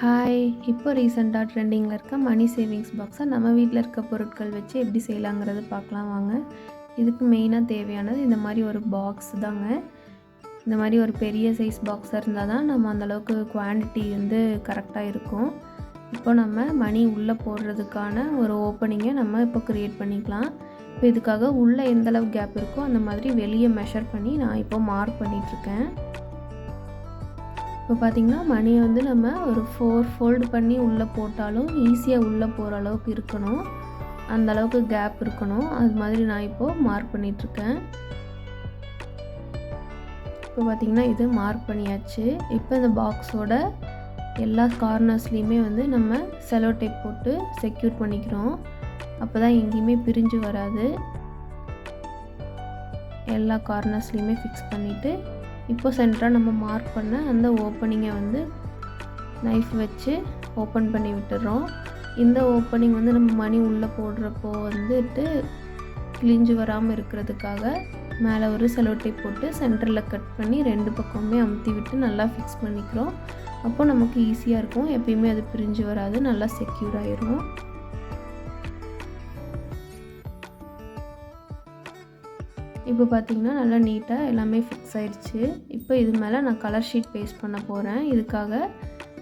Hi! இப்போ ரீசெண்டாக ட்ரெண்டிங்கில் இருக்க மணி சேவிங்ஸ் பாக்ஸை நம்ம வீட்டில் இருக்க பொருட்கள் வச்சு எப்படி செய்யலாங்கிறத பார்க்கலாம் வாங்க. இதுக்கு மெயினாக தேவையானது இந்த மாதிரி ஒரு பாக்ஸ் தாங்க. இந்த மாதிரி ஒரு பெரிய சைஸ் பாக்ஸாக இருந்தால் தான் நம்ம அந்தளவுக்கு குவான்டிட்டி கரெக்டாக இருக்கும். இப்போ நம்ம மணி உள்ளே போடுறதுக்கான ஒரு ஓப்பனிங்கை நம்ம இப்போ க்ரியேட் பண்ணிக்கலாம். இப்போ இதுக்காக உள்ளே எந்தளவு கேப் இருக்கோ அந்த மாதிரி வெளியே மெஷர் பண்ணி நான் இப்போ மார்க் பண்ணிகிட்ருக்கேன். இப்போ பார்த்திங்கன்னா மணியை நம்ம ஒரு 4 ஃபோல்டு பண்ணி உள்ளே போட்டாலும் ஈஸியாக உள்ளே போகிற அளவுக்கு இருக்கணும். அந்தளவுக்கு கேப் இருக்கணும். அது மாதிரி நான் இப்போது மார்க் பண்ணிகிட்ருக்கேன். இப்போ பார்த்திங்கன்னா இது மார்க் பண்ணியாச்சு. இப்போ இந்த பாக்ஸோட எல்லா கார்னர்ஸ்லேயுமே நம்ம செலோ டேப் போட்டு செக்யூர் பண்ணிக்கிறோம். அப்போ தான் எங்கேயுமே பிரிஞ்சு வராது. எல்லா கார்னர்ஸ்லேயுமே ஃபிக்ஸ் பண்ணிவிட்டு இப்போ சென்டராக நம்ம மார்க் பண்ண அந்த ஓப்பனிங்கை நைஃப் வச்சு ஓப்பன் பண்ணி விட்டுறோம். இந்த ஓப்பனிங் நம்ம மணி உள்ளே போடுறப்போ கிழிஞ்சு வராமல் இருக்கிறதுக்காக மேலே ஒரு செலோ டேப் போட்டு சென்டரில் கட் பண்ணி 2 பக்கமுமே அமுத்தி விட்டு நல்லா ஃபிக்ஸ் பண்ணிக்கிறோம். அப்போ நமக்கு ஈஸியாக இருக்கும். எப்பயுமே அது பிரிஞ்சு வராது, நல்லா செக்யூர் ஆயிரும். இப்போ பார்த்திங்கன்னா நல்லா நீட்டாக எல்லாமே ஃபிக்ஸ் ஆயிடுச்சு. இப்போ இது மேலே நான் கலர் ஷீட் பேஸ்ட் பண்ண போகிறேன். இதுக்காக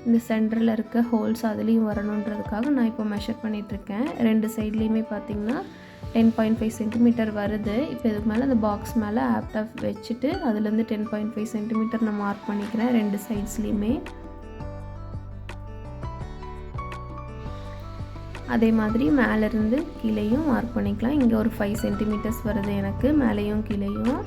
இந்த சென்டரில் இருக்க ஹோல்ஸ் அதுலேயும் வரணுன்றதுக்காக நான் இப்போ மெஷர் பண்ணிகிட்ருக்கேன். 2 சைட்லேயுமே பார்த்திங்கன்னா 10.5 சென்டிமீட்டர் வருது. இப்போ இதுக்கு மேலே அந்த பாக்ஸ் மேலே ஆப்டாக வச்சுட்டு அதுலேருந்து 10.5 சென்டிமீட்டர் நான் மார்க் பண்ணிக்கிறேன் 2 சைட்ஸ்லேயுமே. அதே மாதிரி மேலேருந்து கீழேயும் மார்க் பண்ணிக்கலாம். இங்கே ஒரு 5 சென்டிமீட்டர்ஸ் வருது எனக்கு, மேலேயும் கீழேயும்.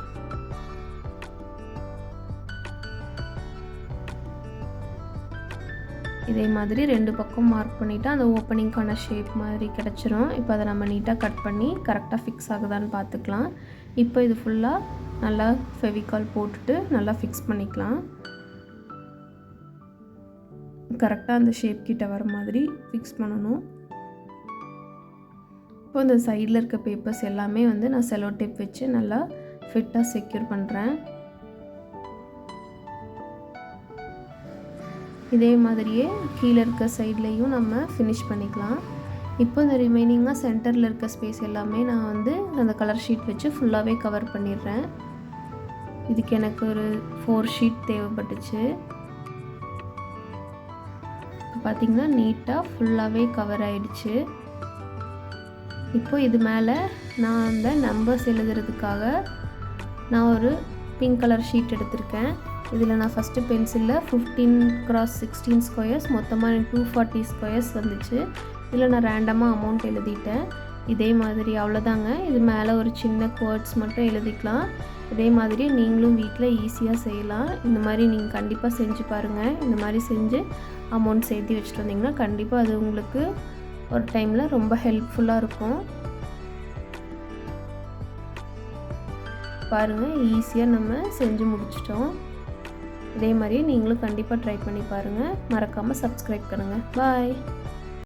இதே மாதிரி 2 பக்கம் மார்க் பண்ணிவிட்டு அந்த ஓப்பனிங்கான ஷேப் மாதிரி கிடச்சிரும். இப்போ அதை நம்ம நீட்டாக கட் பண்ணி கரெக்டாக ஃபிக்ஸ் ஆகுதான்னு பார்த்துக்கலாம். இப்போ இது ஃபுல்லாக நல்லா ஃபெவிகால் போட்டுட்டு நல்லா ஃபிக்ஸ் பண்ணிக்கலாம். கரெக்டாக அந்த ஷேப் கிட்ட வர மாதிரி ஃபிக்ஸ் பண்ணணும். இப்போ இந்த சைடில் இருக்க பேப்பர்ஸ் எல்லாமே நான் செலோ டேப் வச்சு நல்லா ஃபிட்டாக செக்யூர் பண்ணுறேன். இதே மாதிரியே கீழே இருக்க சைட்லேயும் நம்ம ஃபினிஷ் பண்ணிக்கலாம். இப்போ இந்த ரிமைனிங்காக சென்டரில் இருக்க ஸ்பேஸ் எல்லாமே நான் அந்த கலர் ஷீட் வச்சு ஃபுல்லாகவே கவர் பண்ணிடுறேன். இதுக்கு எனக்கு ஒரு 4 ஷீட் தேவைப்பட்டுச்சு. பார்த்திங்கன்னா நீட்டாக ஃபுல்லாகவே கவர் ஆகிடுச்சு. இப்போ இது மேலே நான் அந்த நம்பர்ஸ் எழுதுறதுக்காக நான் ஒரு பிங்க் கலர் ஷீட் எடுத்திருக்கேன். இதில் நான் ஃபஸ்ட்டு பென்சிலில் 15x16 ஸ்கொயர்ஸ் மொத்தமாக எனக்கு 240 ஸ்கொயர்ஸ் வந்துச்சு. இதில் நான் ரேண்டமாக அமௌண்ட் எழுதிட்டேன். இதே மாதிரி அவ்வளோதாங்க. இது மேலே ஒரு சின்ன கோட்ஸ் மட்டும் எழுதிக்கலாம். இதே மாதிரி நீங்களும் வீட்டில் ஈஸியாக செய்யலாம். இந்த மாதிரி நீங்கள் கண்டிப்பாக செஞ்சு பாருங்கள். இந்த மாதிரி செஞ்சு அமௌண்ட் சேர்த்து வச்சுட்டு வந்தீங்கன்னா கண்டிப்பாக அது உங்களுக்கு ஒரு டைமில் ரொம்ப ஹெல்ப்ஃபுல்லாக இருக்கும். பாருங்கள், ஈஸியாக நம்ம செஞ்சு முடிச்சிட்டோம். இதே மாதிரி நீங்களும் கண்டிப்பாக ட்ரை பண்ணி பாருங்கள். மறக்காமல் சப்ஸ்கிரைப் பண்ணுங்கள். பாய்.